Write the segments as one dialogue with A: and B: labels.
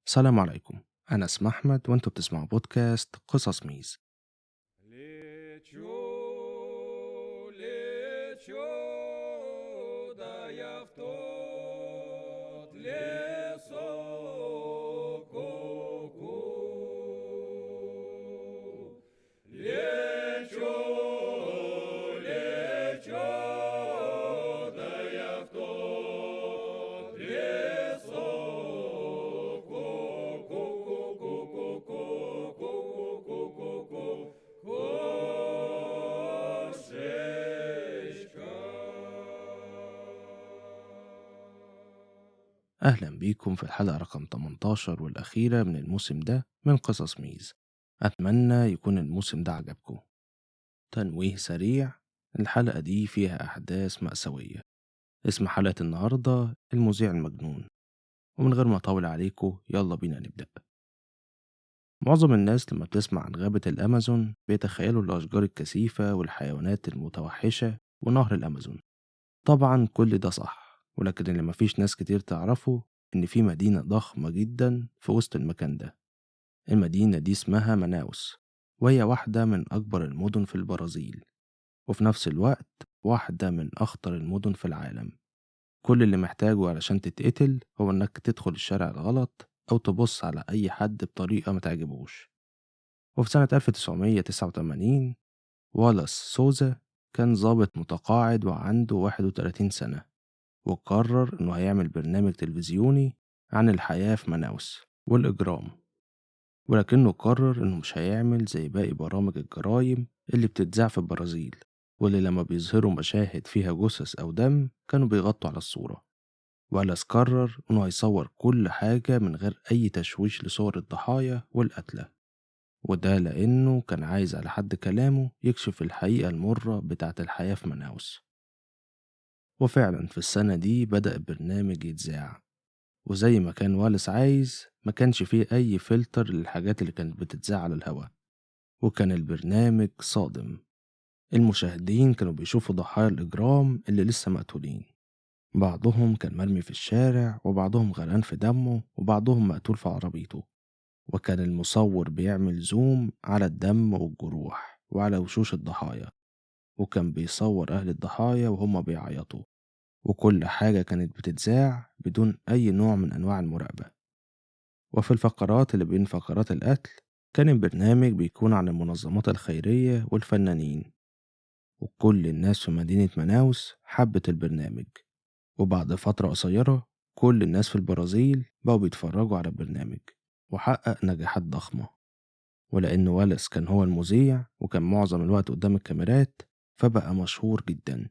A: السلام عليكم. أنا اسمي أحمد وأنتوا بتسمعوا بودكاست قصص ميز.
B: Лечу, лечу, да я в тот лесок ку-ку. Лечу, лечу, да я в тот лесок ку-ку-ку-ку-ку-ку-ку-ку-ку-ку. Кошечка.
A: أهلا بيكم في الحلقة رقم 18 والأخيرة من الموسم ده من قصص ميز. أتمنى يكون الموسم ده عجبكم. تنويه سريع: الحلقة دي فيها أحداث مأساوية. اسم حلقة النهاردة المذيع المجنون. ومن غير ما أطول عليكم يلا بينا نبدأ. معظم الناس لما بتسمع عن غابة الأمازون بيتخيلوا الأشجار الكثيفة والحيوانات المتوحشة ونهر الأمازون. طبعا كل ده صح، ولكن اللي مفيش ناس كتير تعرفه إن في مدينة ضخمة جدا في وسط المكان ده. المدينة دي اسمها مناوس، وهي واحدة من أكبر المدن في البرازيل، وفي نفس الوقت واحدة من أخطر المدن في العالم. كل اللي محتاجه علشان تتقتل هو إنك تدخل الشارع الغلط أو تبص على أي حد بطريقة ما تعجبوش. وفي سنة 1989 والاس سوزا كان ضابط متقاعد وعنده 31 سنة، وقرر إنه هيعمل برنامج تلفزيوني عن الحياة في مناوس والإجرام. ولكنه قرر إنه مش هيعمل زي باقي برامج الجرايم اللي بتتذاع في البرازيل، واللي لما بيظهروا مشاهد فيها جثث أو دم كانوا بيغطوا على الصورة. والاس قرر إنه هيصور كل حاجة من غير أي تشويش لصور الضحايا والقتلى، وده لأنه كان عايز على حد كلامه يكشف الحقيقة المرة بتاعت الحياة في مناوس. وفعلا في السنة دي بدأ البرنامج يتذاع، وزي ما كان واليس عايز ما كانش فيه أي فلتر للحاجات اللي كانت بتتذاع على الهوا. وكان البرنامج صادم. المشاهدين كانوا بيشوفوا ضحايا الإجرام اللي لسه مقتولين، بعضهم كان مرمي في الشارع وبعضهم غرقان في دمه وبعضهم مقتول في عربيته. وكان المصور بيعمل زوم على الدم والجروح وعلى وشوش الضحايا، وكان بيصور أهل الضحايا وهم بيعيطوا، وكل حاجة كانت بتتذاع بدون أي نوع من أنواع المراقبة. وفي الفقرات اللي بين فقرات القتل كان البرنامج بيكون عن المنظمات الخيرية والفنانين، وكل الناس في مدينة مناوس حبت البرنامج. وبعد فترة قصيرة كل الناس في البرازيل بقوا بيتفرجوا على البرنامج، وحقق نجاحات ضخمة. ولأن واليس كان هو المذيع وكان معظم الوقت قدام الكاميرات فبقى مشهور جدا.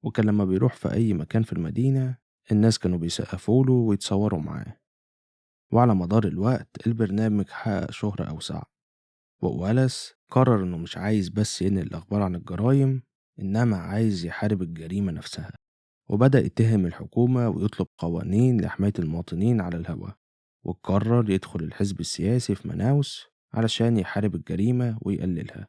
A: وكان لما بيروح في أي مكان في المدينة الناس كانوا بيسقفوله ويتصوروا معاه. وعلى مدار الوقت البرنامج حقق شهرة أوسع، ووالاس قرر إنه مش عايز بس ينقل الأخبار عن الجرايم، إنما عايز يحارب الجريمة نفسها. وبدأ يتهم الحكومة ويطلب قوانين لحماية المواطنين على الهوا. وقرر يدخل الحزب السياسي في مناوس علشان يحارب الجريمة ويقللها.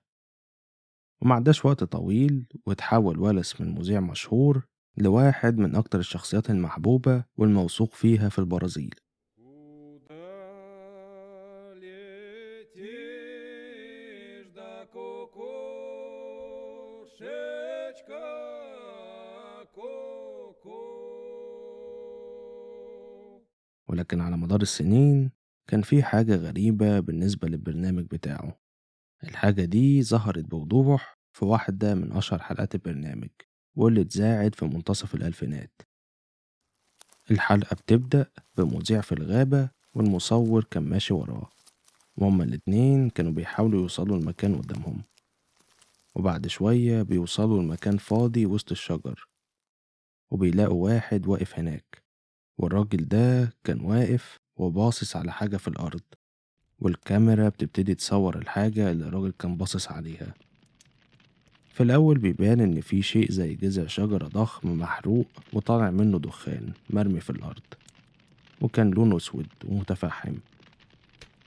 A: ومعداش وقت طويل وتحول والاس من مذيع مشهور لواحد من أكتر الشخصيات المحبوبة والموثوق فيها في البرازيل.
B: Куда летишь, да кукушечка, ку-ку?
A: ولكن على مدار السنين كان في حاجة غريبة بالنسبة للبرنامج بتاعه. الحاجة دي ظهرت بوضوح في واحدة من أشهر حلقات البرنامج، واللي اتذاعت في منتصف الألفينات. الحلقة بتبدأ بمذيع في الغابة والمصور كان ماشي وراه، وهما الاتنين كانوا بيحاولوا يوصلوا المكان قدامهم. وبعد شوية بيوصلوا المكان فاضي وسط الشجر، وبيلاقوا واحد واقف هناك. والراجل ده كان واقف وباصص على حاجة في الأرض، والكاميرا بتبتدي تصور الحاجة اللي الراجل كان باصص عليها. في الأول بيبان إن في شيء زي جذع شجرة ضخم محروق وطالع منه دخان مرمي في الأرض، وكان لونه أسود ومتفحم.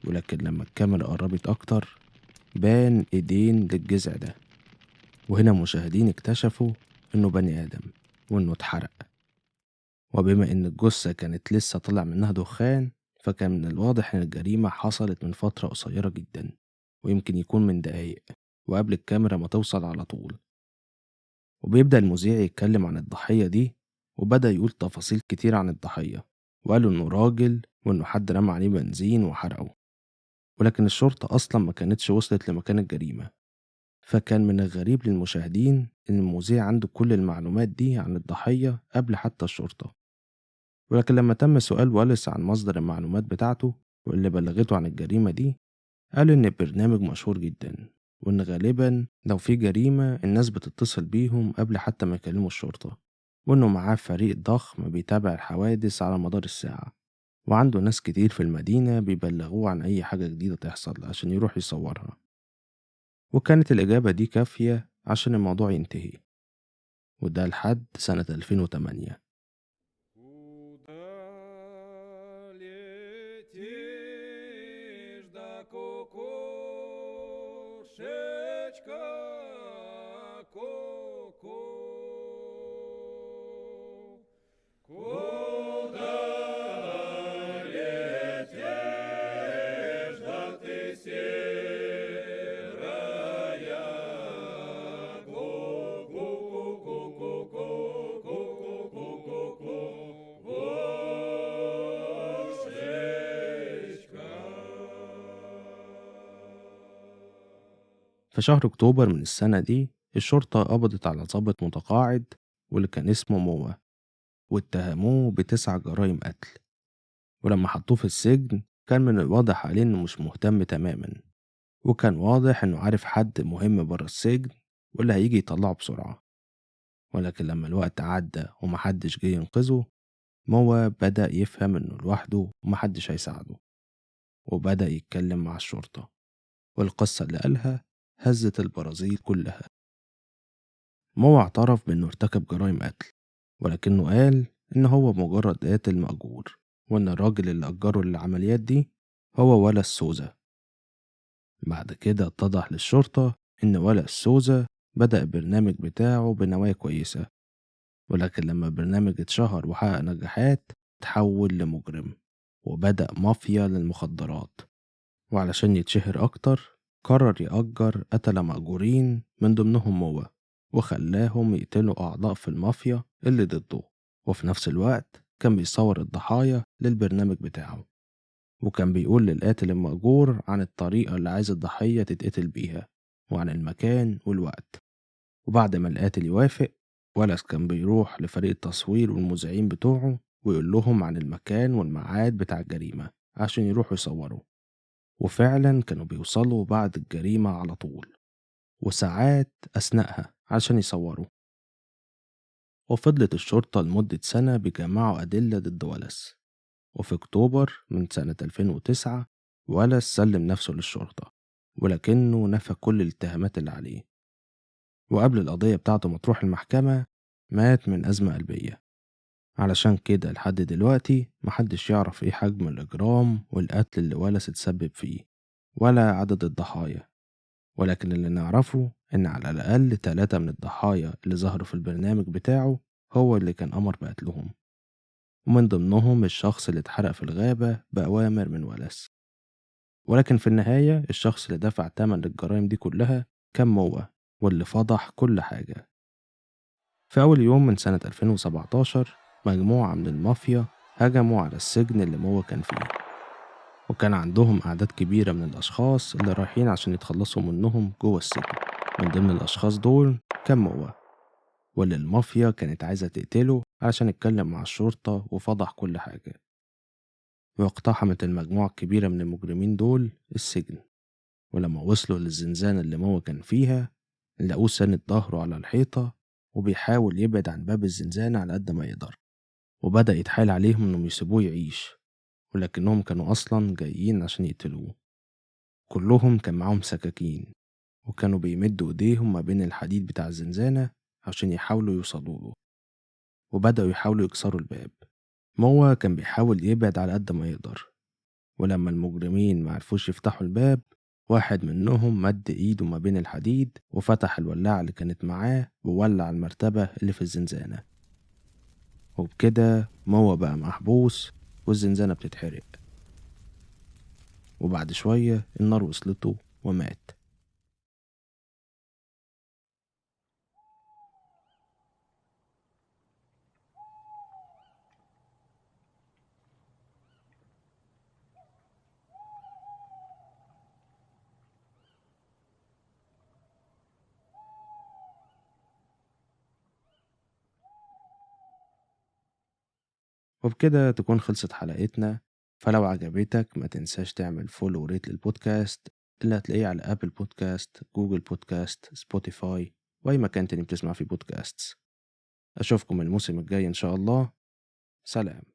A: ولكن لما الكاميرا قربت أكتر بان إيدين للجذع ده، وهنا المشاهدين اكتشفوا إنه بني آدم وإنه اتحرق. وبما إن الجثة كانت لسه طلع منها دخان فكان من الواضح إن الجريمة حصلت من فترة قصيرة جدا، ويمكن يكون من دقايق وقبل الكاميرا ما توصل على طول. وبيبدأ المذيع يتكلم عن الضحية دي، وبدأ يقول تفاصيل كتير عن الضحية، وقالوا إنه راجل وإنه حد رمى عليه بنزين وحرقه، ولكن الشرطة أصلا ما كانتش وصلت لمكان الجريمة. فكان من الغريب للمشاهدين إن المذيع عنده كل المعلومات دي عن الضحية قبل حتى الشرطة. ولكن لما تم سؤال واليس عن مصدر المعلومات بتاعته واللي بلغته عن الجريمة دي، قال إن البرنامج مشهور جدا، وإن غالبا لو في جريمة الناس بتتصل بيهم قبل حتى ما يكلموا الشرطة، وإنه معاه فريق ضخم بيتابع الحوادث على مدار الساعة، وعنده ناس كتير في المدينة بيبلغوه عن أي حاجة جديدة تحصل عشان يروح يصورها. وكانت الإجابة دي كافية عشان الموضوع ينتهي، وده لحد سنة 2008.
B: Куда летишь, да кукушечка, ку-ку? Куда летишь, да ты серая, ку-ку-ку-ку-ку-ку-ку-ку-ку-ку, кошечка.
A: في شهر أكتوبر من السنة دي الشرطة قبضت على ضابط متقاعد واللي كان اسمه موا، واتهموه ب9 جرائم قتل. ولما حطوه في السجن كان من الواضح عليه إنه مش مهتم تماما، وكان واضح إنه عارف حد مهم برا السجن واللي هيجي يطلعه بسرعة. ولكن لما الوقت عدى ومحدش جه ينقذه، موا بدأ يفهم إنه لوحده ومحدش هيساعده، وبدأ يتكلم مع الشرطة، والقصة اللي قالها هزت البرازيل كلها. موا اعترف بإنه ارتكب جرائم قتل، ولكنه قال إن هو مجرد قاتل مأجور، وإن الراجل اللي أجره للعمليات دي هو ولا السوزة. بعد كده اتضح للشرطة إن ولا السوزة بدأ البرنامج بتاعه بنوايا كويسة، ولكن لما البرنامج اتشهر وحقق نجاحات تحول لمجرم وبدأ مافيا للمخدرات. وعلشان يتشهر أكتر قرر يأجر قتلة مأجورين من ضمنهم موا، وخلاهم يقتلوا أعضاء في المافيا اللي ضده، وفي نفس الوقت كان بيصور الضحايا للبرنامج بتاعه، وكان بيقول للقاتل المأجور عن الطريقة اللي عايز الضحية تتقتل بيها وعن المكان والوقت. وبعد ما القاتل يوافق، ولس كان بيروح لفريق التصوير والمذيعين بتوعه ويقول لهم عن المكان والميعاد بتاع الجريمة عشان يروحوا يصوروا. وفعلا كانوا بيوصلوا بعد الجريمة على طول، وساعات أثناءها عشان يصوروا. وفضلت الشرطة لمدة سنة بيجمعوا أدلة ضد ولس. وفي أكتوبر من سنة 2009 ولس سلم نفسه للشرطة، ولكنه نفى كل الاتهامات اللي عليه. وقبل القضية بتاعته ما تروح المحكمة مات من أزمة قلبية. علشان كده لحد دلوقتي محدش يعرف ايه حجم الإجرام والقتل اللي ولس اتسبب فيه ولا عدد الضحايا، ولكن اللي نعرفه إن على الأقل 3 من الضحايا اللي ظهروا في البرنامج بتاعه هو اللي كان أمر بقتلهم، ومن ضمنهم الشخص اللي اتحرق في الغابة بأوامر من ولس. ولكن في النهاية الشخص اللي دفع تمن للجرائم دي كلها كان موا، واللي فضح كل حاجة. في أول يوم من سنة 2017 مجموعة من المافيا هجموا على السجن اللي موا كان فيه، وكان عندهم أعداد كبيرة من الأشخاص اللي رايحين عشان يتخلصوا منهم جوه السجن. من ضمن الأشخاص دول كان موا، واللي المافيا كانت عايزة تقتله عشان يتكلم مع الشرطة وفضح كل حاجة. واقتحمت المجموعة الكبيرة من المجرمين دول السجن، ولما وصلوا للزنزانة اللي موا كان فيها لقوه ساند ظهره على الحيطة وبيحاول يبعد عن باب الزنزانة على قد ما يقدر، وبدأ يتحايل عليهم إنهم يسيبوه يعيش، ولكنهم كانوا أصلا جايين عشان يقتلوه. كلهم كان معاهم سكاكين، وكانوا بيمدوا إيديهم ما بين الحديد بتاع الزنزانة عشان يحاولوا يوصلوا له، وبدأوا يحاولوا يكسروا الباب. موا كان بيحاول يبعد على قد ما يقدر، ولما المجرمين معرفوش يفتحوا الباب واحد منهم مد إيده ما بين الحديد وفتح الولاعة اللي كانت معاه وولع المرتبة اللي في الزنزانة، وبكده موا بقى محبوس والزنزانة بتتحرق. وبعد شوية النار وصلته ومات. وبكده تكون خلصت حلقتنا. فلو عجبتك ما تنساش تعمل فولو وريت للبودكاست اللي هتلاقيه على أبل بودكاست، جوجل بودكاست، سبوتيفاي، وأي مكان تاني بتسمع فيه بودكاست. أشوفكم الموسم الجاي إن شاء الله. سلام.